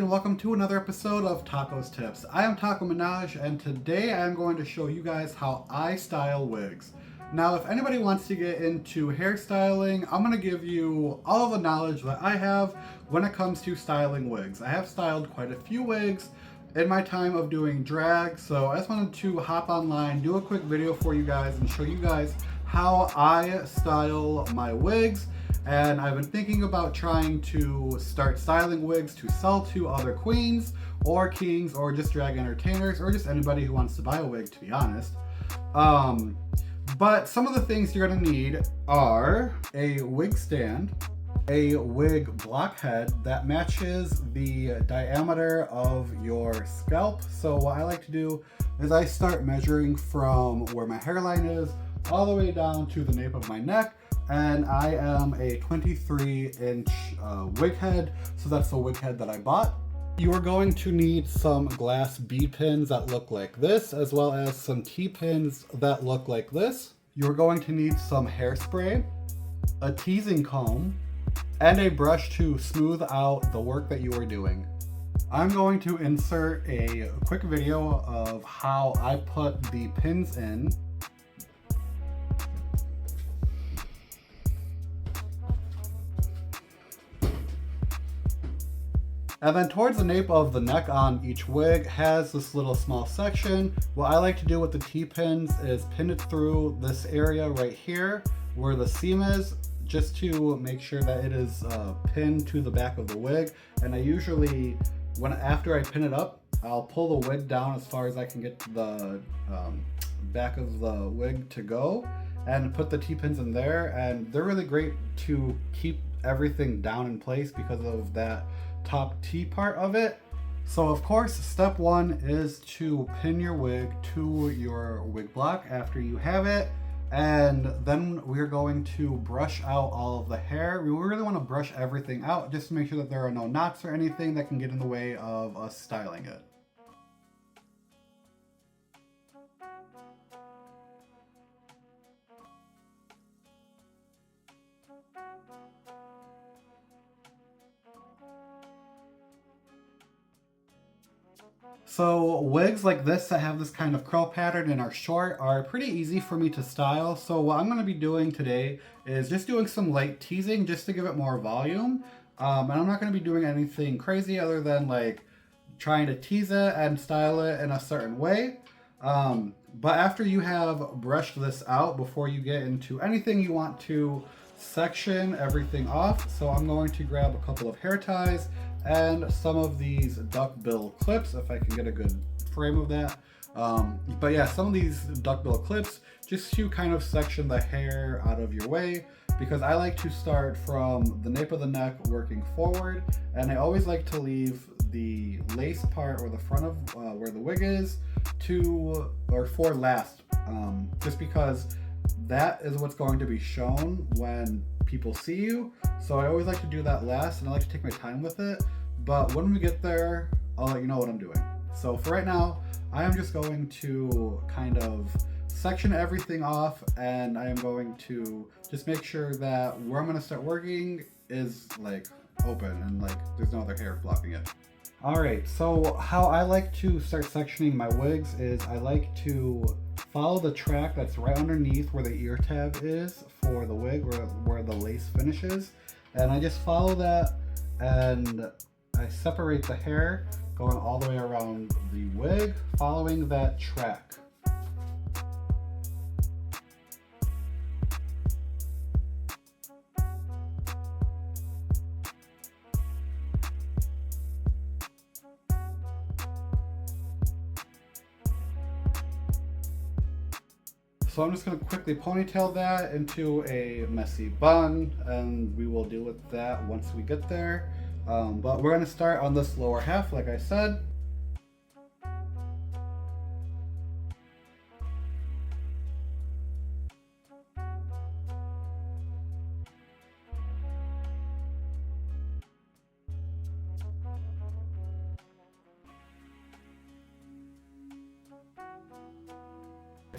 and welcome to another episode of Taco's Tips. I am Taco Minaj, and today I am going to show you guys how I style wigs. Now, if anybody wants to get into hairstyling, I'm going to give you all the knowledge that I have when it comes to styling wigs. I have styled quite a few wigs in my time of doing drag, so I just wanted to hop online, do a quick video for you guys, and show you guys how I style my wigs. And I've been thinking about trying to start styling wigs to sell to other queens or kings or just drag entertainers or just anybody who wants to buy a wig, to be honest. But some of the things you're gonna need are a wig stand, a wig block head that matches the diameter of your scalp. So what I like to do is I start measuring from where my hairline is all the way down to the nape of my neck. And I am a 23-inch wig head, so that's the wig head that I bought. You are going to need some glass bead pins that look like this, as well as some T-pins that look like this. You're going to need some hairspray, a teasing comb, and a brush to smooth out the work that you are doing. I'm going to insert a quick video of how I put the pins in. And then towards the nape of the neck on each wig has this little small section. What I like to do with the T-pins is pin it through this area right here where the seam is, just to make sure that it is pinned to the back of the wig. And I usually, after I pin it up, I'll pull the wig down as far as I can get the back of the wig to go and put the T-pins in there. And they're really great to keep everything down in place because of that top T part of it. So of course, step one is to pin your wig to your wig block after you have it, and then we're going to brush out all of the hair. We really want to brush everything out just to make sure that there are no knots or anything that can get in the way of us styling it. So wigs like this that have this kind of curl pattern and are short are pretty easy for me to style. So what I'm going to be doing today is just doing some light teasing just to give it more volume. And I'm not going to be doing anything crazy other than like trying to tease it and style it in a certain way. But after you have brushed this out, before you get into anything, you want to section everything off. So I'm going to grab a couple of hair ties and some of these duckbill clips, if I can get a good frame of that. But yeah, some of these duckbill clips just to kind of section the hair out of your way, because I like to start from the nape of the neck working forward, and I always like to leave the lace part or the front of where the wig is for last, just because that is what's going to be shown when people see you. So I always like to do that last, and I like to take my time with it. But when we get there, I'll let you know what I'm doing. So for right now, I am just going to kind of section everything off, and I am going to just make sure that where I'm going to start working is like open and like there's no other hair blocking it. Alright, so how I like to start sectioning my wigs is I like to follow the track that's right underneath where the ear tab is for the wig, where the lace finishes. And I just follow that, and I separate the hair going all the way around the wig, following that track. So I'm just going to quickly ponytail that into a messy bun, and we will deal with that once we get there. But we're going to start on this lower half, like I said.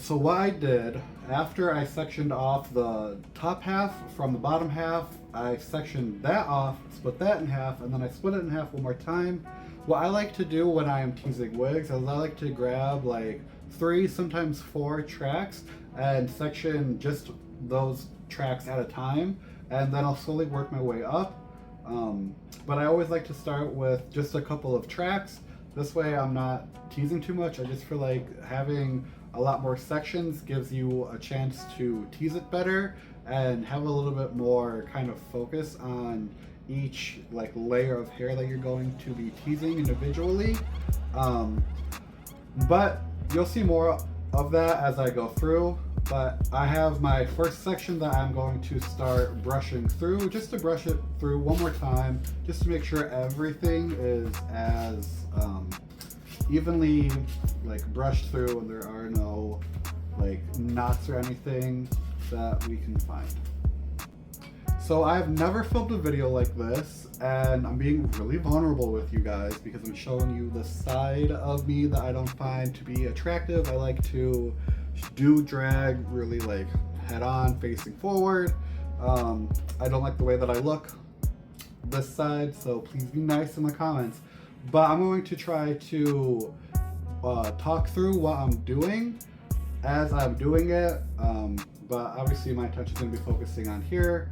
So what I did, after I sectioned off the top half from the bottom half, I sectioned that off, split that in half, and then I split it in half one more time what I like to do when I am teasing wigs is I like to grab like 3, sometimes 4 tracks and section just those tracks at a time, and then I'll slowly work my way up. But I always like to start with just a couple of tracks. This way I'm not teasing too much. I just feel like having a lot more sections gives you a chance to tease it better and have a little bit more kind of focus on each like layer of hair that you're going to be teasing individually. But you'll see more of that as I go through. But I have my first section that I'm going to start brushing through, just to brush it through one more time, just to make sure everything is as evenly like brushed through and there are no like knots or anything that we can find. So I've never filmed a video like this, and I'm being really vulnerable with you guys because I'm showing you the side of me that I don't find to be attractive. I like to do drag really like head on, facing forward. I don't like the way that I look this side, so please be nice in the comments. But I'm going to try to talk through what I'm doing as I'm doing it. But obviously my attention is going to be focusing on here.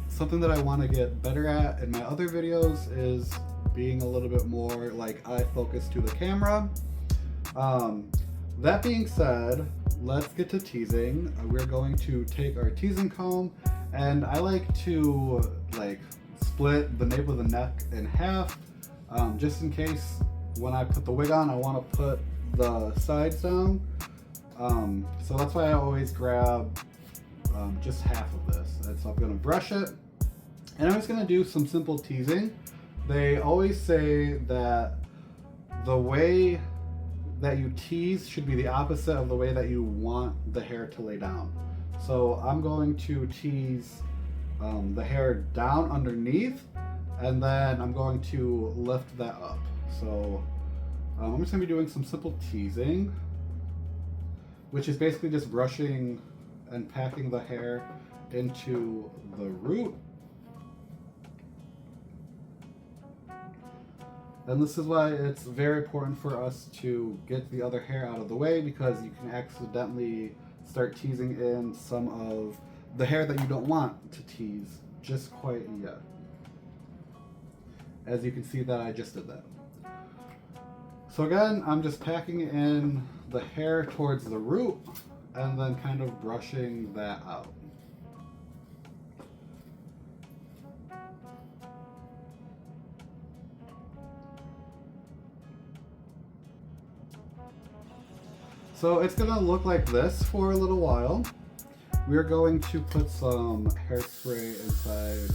Something that I want to get better at in my other videos is being a little bit more like eye focused to the camera. That being said, let's get to teasing. We're going to take our teasing comb, and I like to like split the nape of the neck in half, just in case when I put the wig on I want to put the sides down. So that's why I always grab just half of this. And so I'm going to brush it, and I'm just going to do some simple teasing. They always say that the way that you tease should be the opposite of the way that you want the hair to lay down. So I'm going to tease the hair down underneath, and then I'm going to lift that up. So I'm just going to be doing some simple teasing, which is basically just brushing and packing the hair into the root. And this is why it's very important for us to get the other hair out of the way, because you can accidentally start teasing in some of the hair that you don't want to tease just quite yet. As you can see that I just did that. So again, I'm just packing in the hair towards the root and then kind of brushing that out. So it's gonna look like this for a little while. We're going to put some hairspray inside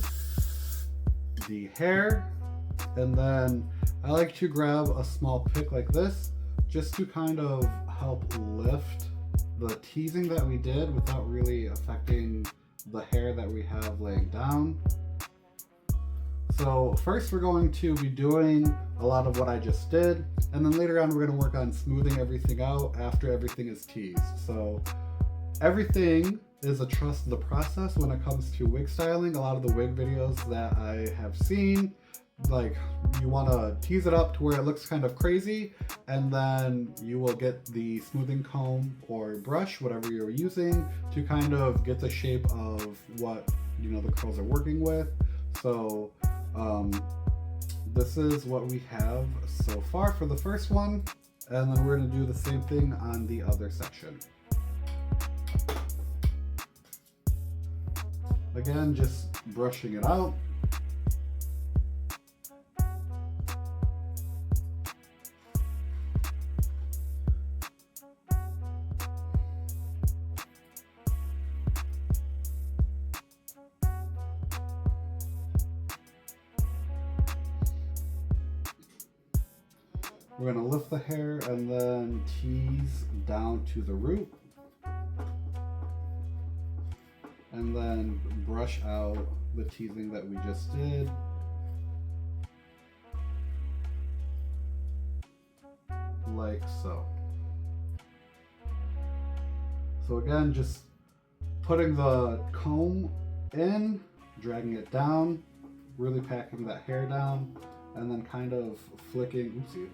the hair, and then I like to grab a small pick like this just to kind of help lift the teasing that we did without really affecting the hair that we have laying down. So first we're going to be doing a lot of what I just did, and then later on we're going to work on smoothing everything out after everything is teased. So everything is a trust the process when it comes to wig styling. A lot of the wig videos that I have seen, like you want to tease it up to where it looks kind of crazy, and then you will get the smoothing comb or brush, whatever you're using, to kind of get the shape of what the curls are working with. So this is what we have so far for the first one, and then we're going to do the same thing on the other section. Again, just brushing it out. We're going to lift the hair and then tease down to the root, and then brush out the teasing that we just did. Like so. So again, just putting the comb in, dragging it down, really packing that hair down, and then kind of flicking, oopsie.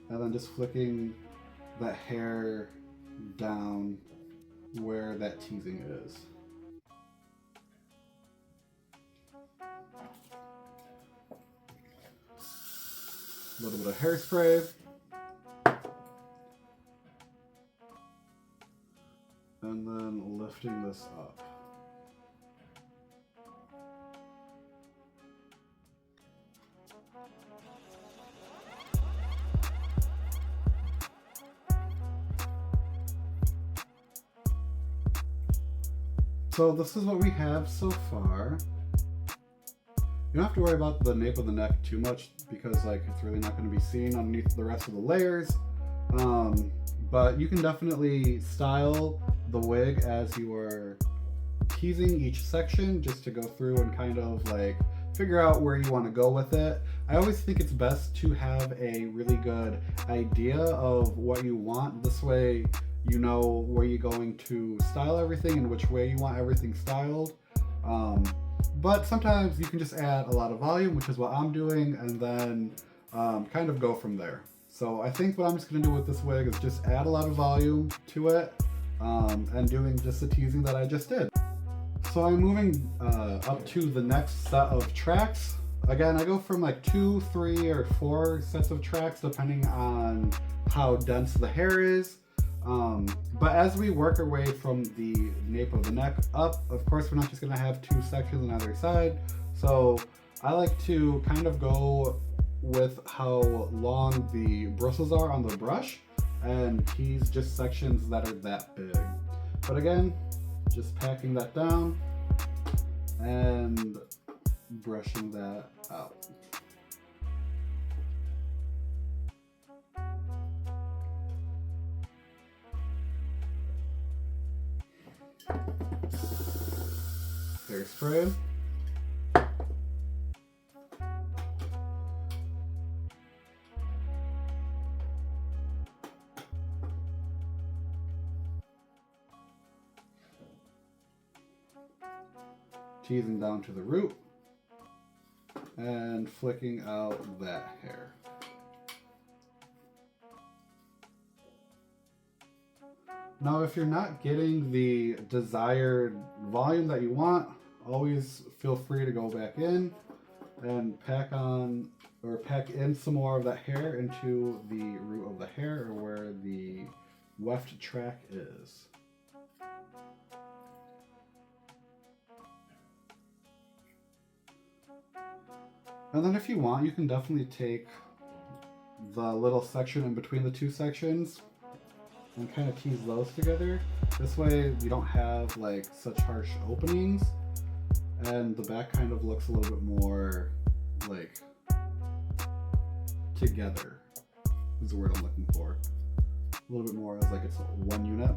And then just flicking that hair down where that teasing is. A little bit of hairspray. And then lifting this up. So this is what we have so far. You don't have to worry about the nape of the neck too much because like it's really not going to be seen underneath the rest of the layers. But you can definitely style the wig as you are teasing each section just to go through and kind of like figure out where you want to go with it. I always think it's best to have a really good idea of what you want. This way you know where you're going to style everything and which way you want everything styled. But sometimes you can just add a lot of volume, which is what I'm doing, and then kind of go from there. So I think what I'm just going to do with this wig is just add a lot of volume to it and doing just the teasing that I just did. So I'm moving up to the next set of tracks. Again, I go from like 2, 3, or 4 sets of tracks depending on how dense the hair is. But as we work our way from the nape of the neck up, of course we're not just going to have 2 sections on either side. So I like to kind of go with how long the bristles are on the brush and tease just sections that are that big. But again, just packing that down and brushing that out. Hairspray. Teasing down to the root and flicking out that hair. Now, if you're not getting the desired volume that you want, always feel free to go back in and pack on or pack in some more of that hair into the root of the hair or where the weft track is. And then if you want, you can definitely take the little section in between the 2 sections and kind of tease those together. This way you don't have like such harsh openings and the back kind of looks a little bit more like together is the word I'm looking for. A little bit more as like it's one unit.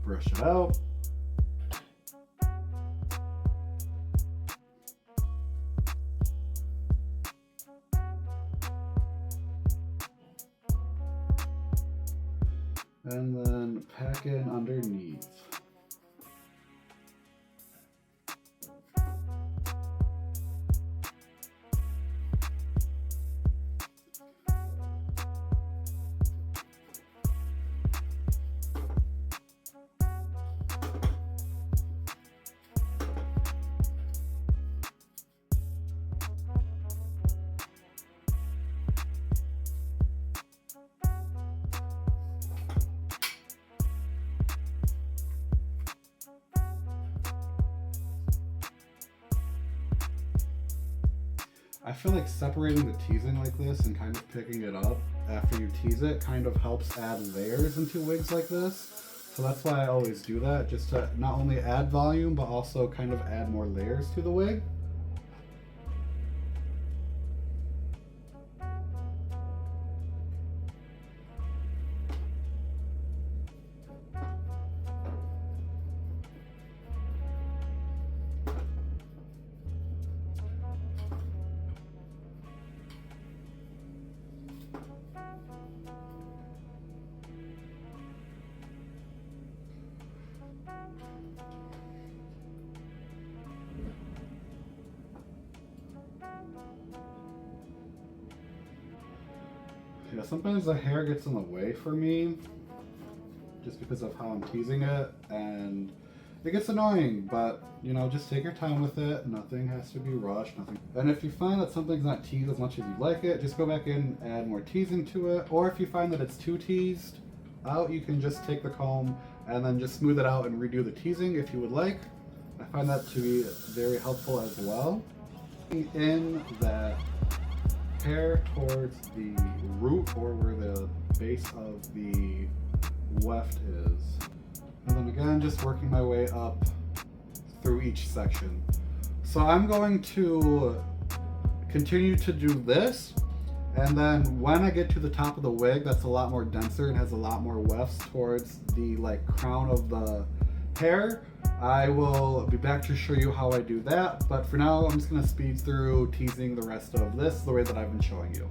Brush it out. And then pack in underneath. I feel like separating the teasing like this and kind of picking it up after you tease it kind of helps add layers into wigs like this. So that's why I always do that, just to not only add volume, but also kind of add more layers to the wig. yeah, sometimes the hair gets in the way for me just because of how I'm teasing it, and it gets annoying, but you know, just take your time with it. Nothing has to be rushed, nothing. And if you find that something's not teased as much as you like it, just go back in and add more teasing to it. Or if you find that it's too teased out, you can just take the comb and then just smooth it out and redo the teasing if you would like. I find that to be very helpful as well. In that hair towards the root, or where the base of the weft is. And then again, just working my way up through each section. So I'm going to continue to do this, and then when I get to the top of the wig that's a lot more denser and has a lot more wefts towards the like crown of the hair, I will be back to show you how I do that. But for now, I'm just going to speed through teasing the rest of this the way that I've been showing you.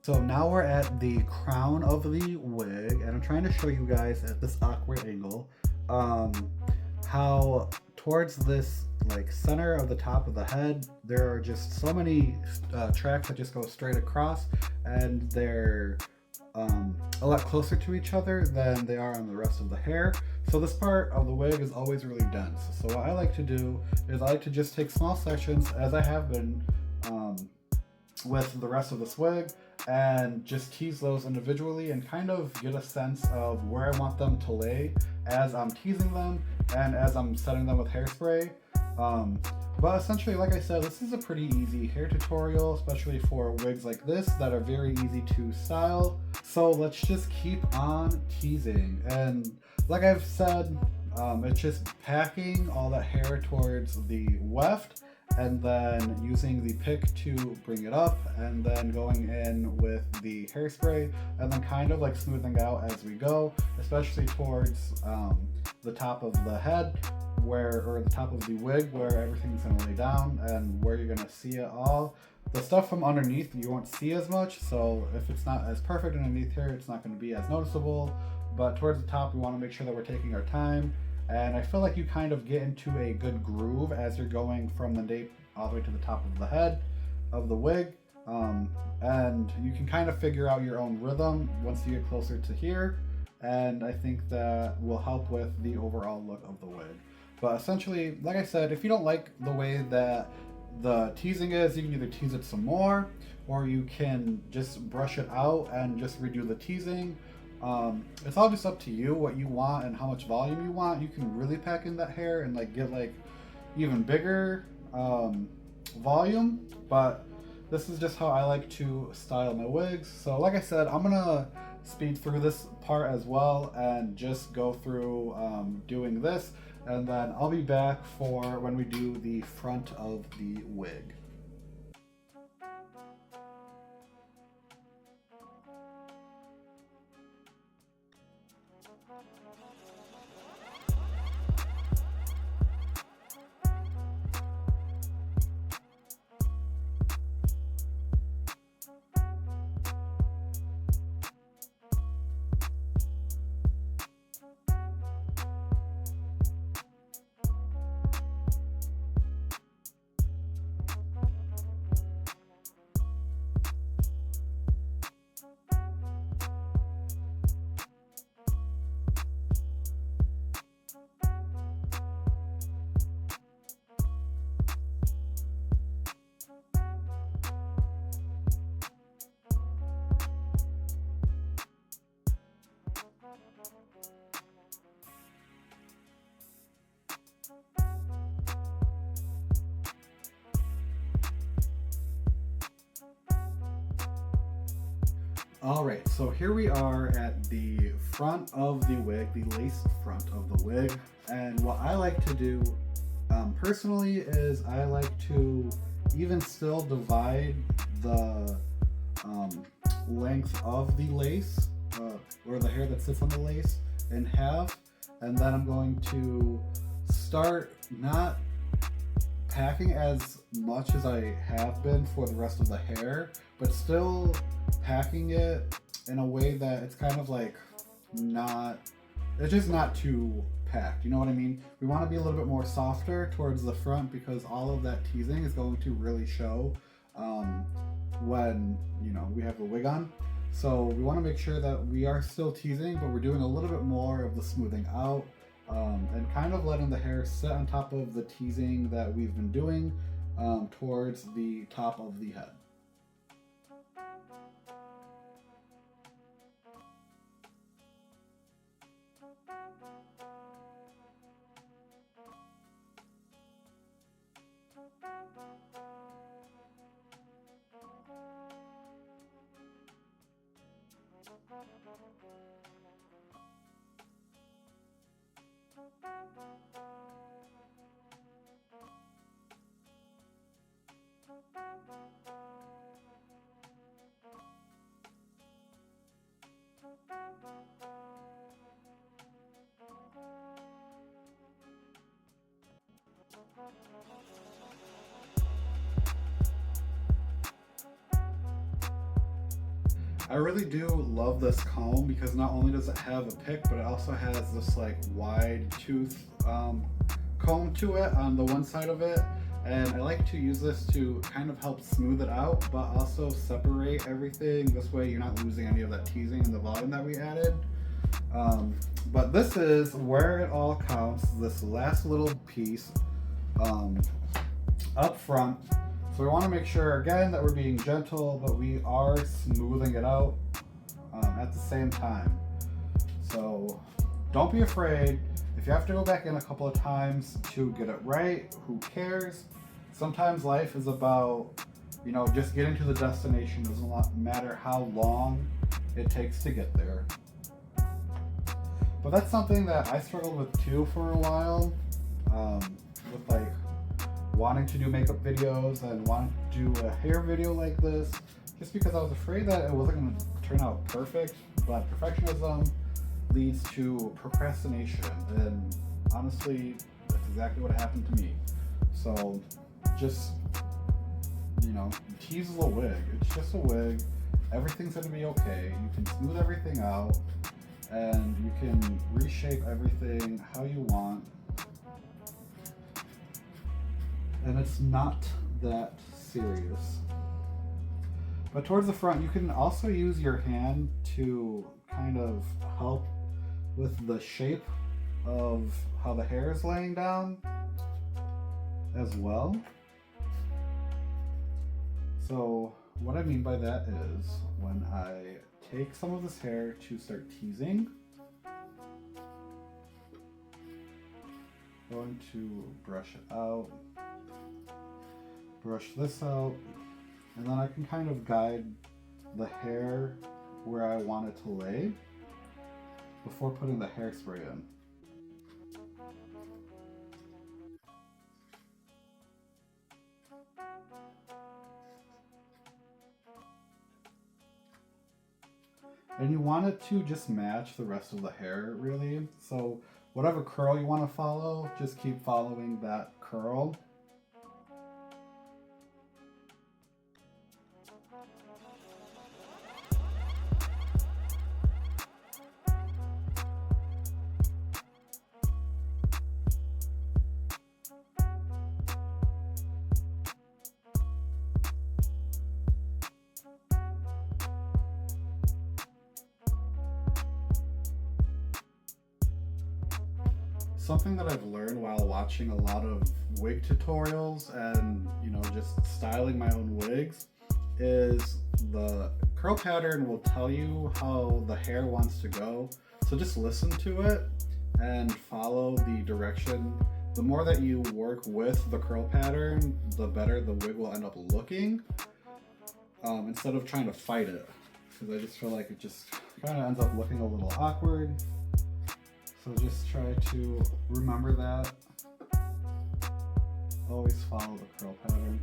So now we're at the crown of the wig, and I'm trying to show you guys at this awkward angle how towards this like center of the top of the head there are just so many tracks that just go straight across, and they're a lot closer to each other than they are on the rest of the hair. So this part of the wig is always really dense. So what I like to do is I like to just take small sections, as I have been with the rest of this wig, and just tease those individually and kind of get a sense of where I want them to lay as I'm teasing them and as I'm setting them with hairspray. But essentially, like I said, this is a pretty easy hair tutorial, especially for wigs like this that are very easy to style. So let's just keep on teasing. And like I've said, it's just packing all that hair towards the weft, and then using the pick to bring it up, and then going in with the hairspray, and then kind of like smoothing out as we go, especially towards the top of the head, or the top of the wig, where everything's gonna lay down and where you're gonna see it all. The stuff from underneath you won't see as much, so if it's not as perfect underneath here, it's not gonna be as noticeable. But towards the top, we wanna make sure that we're taking our time. And I feel like you kind of get into a good groove as you're going from the nape all the way to the top of the head of the wig. And you can kind of figure out your own rhythm once you get closer to here. And I think that will help with the overall look of the wig. But essentially, like I said, if you don't like the way that the teasing is, you can either tease it some more, or you can just brush it out and just redo the teasing. It's all just up to you what you want and how much volume you want. You can really pack in that hair and like get like even bigger volume, but this is just how I like to style my wigs. So like I said, I'm gonna speed through this part as well and just go through doing this, and then I'll be back for when we do the front of the wig. All right, so here we are at the front of the wig, the lace front of the wig. And what I like to do personally is I like to even still divide the length of the lace or the hair that sits on the lace in half. And then I'm going to start not packing as much as I have been for the rest of the hair, but still packing it in a way that it's kind of like it's just not too packed. You know what I mean? We want to be a little bit more softer towards the front because all of that teasing is going to really show when, you know, we have the wig on. So we want to make sure that we are still teasing, but we're doing a little bit more of the smoothing out and kind of letting the hair sit on top of the teasing that we've been doing towards the top of the head. I really do love this comb because not only does it have a pick, but it also has this like wide tooth comb to it on the one side of it. And I like to use this to kind of help smooth it out, but also separate everything. This way you're not losing any of that teasing and the volume that we added. But this is where it all counts, this last little piece up front. So we want to make sure, again, that we're being gentle, but we are smoothing it out at the same time. So don't be afraid. If you have to go back in a couple of times to get it right, who cares? Sometimes life is about, you know, just getting to the destination. Doesn't matter how long it takes to get there. But that's something that I struggled with too for a while, with like wanting to do makeup videos and wanting to do a hair video like this, just because I was afraid that it wasn't going to turn out perfect. But perfectionism leads to procrastination, and honestly, that's exactly what happened to me. So just, you know, tease the wig. It's just a wig. Everything's going to be okay. You can smooth everything out, and you can reshape everything how you want. And it's not that serious. But towards the front, you can also use your hand to kind of help with the shape of how the hair is laying down as well. So what I mean by that is when I take some of this hair to start teasing, I'm going to brush it out, brush this out, and then I can kind of guide the hair where I want it to lay before putting the hairspray in. And you want it to just match the rest of the hair, really. So whatever curl you want to follow, just keep following that curl. Something that I've learned while watching a lot of wig tutorials and, just styling my own wigs is the curl pattern will tell you how the hair wants to go. So just listen to it and follow the direction. The more that you work with the curl pattern, the better the wig will end up looking, instead of trying to fight it. Because I just feel like it just kind of ends up looking a little awkward. So just try to remember that. Always follow the curl pattern.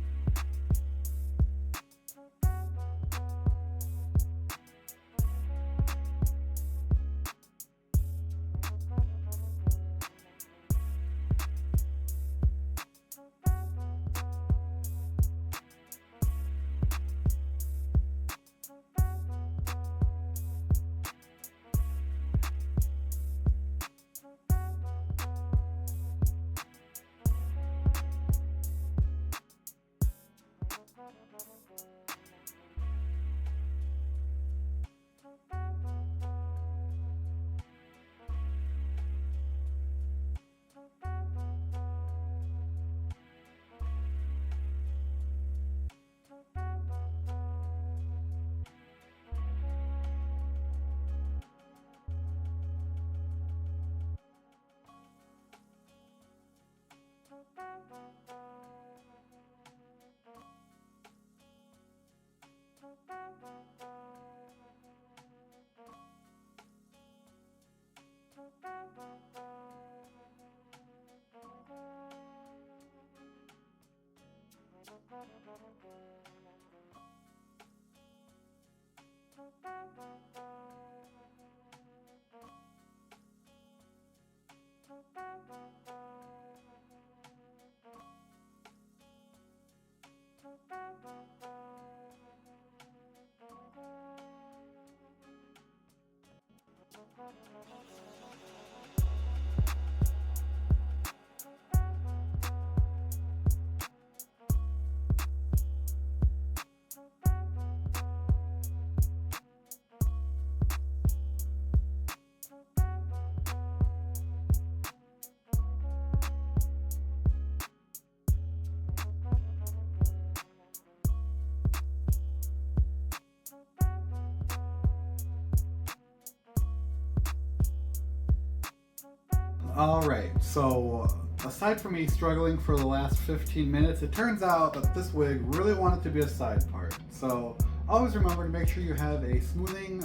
Alright, so aside from me struggling for the last 15 minutes, it turns out that this wig really wanted to be a side part. So always remember to make sure you have a smoothing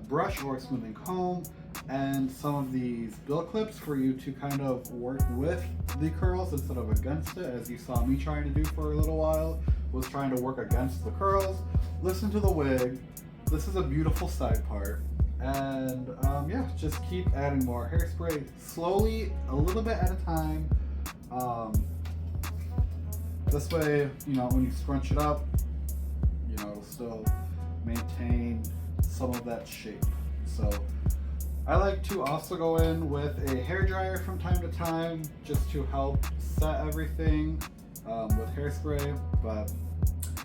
brush or a smoothing comb and some of these bill clips for you to kind of work with the curls instead of against it, as you saw me trying to do for a little while, was trying to work against the curls. Listen to the wig. This is a beautiful side part. And yeah, just keep adding more hairspray slowly, a little bit at a time. This way, when you scrunch it up, it'll still maintain some of that shape. So I like to also go in with a hairdryer from time to time just to help set everything with hairspray. But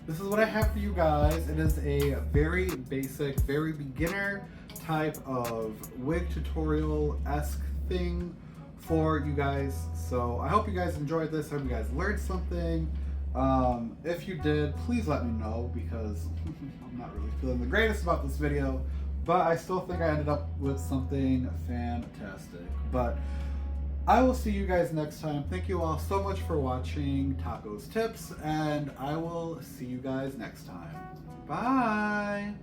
this is what I have for you guys. It is a very basic, very beginner type of wig tutorial-esque thing for you guys. So I hope you guys enjoyed this. I hope you guys learned something. If you did, please let me know because I'm not really feeling the greatest about this video, but I still think I ended up with something fantastic. But I will see you guys next time. Thank you all so much for watching Tacos Tips, and I will see you guys next time. Bye!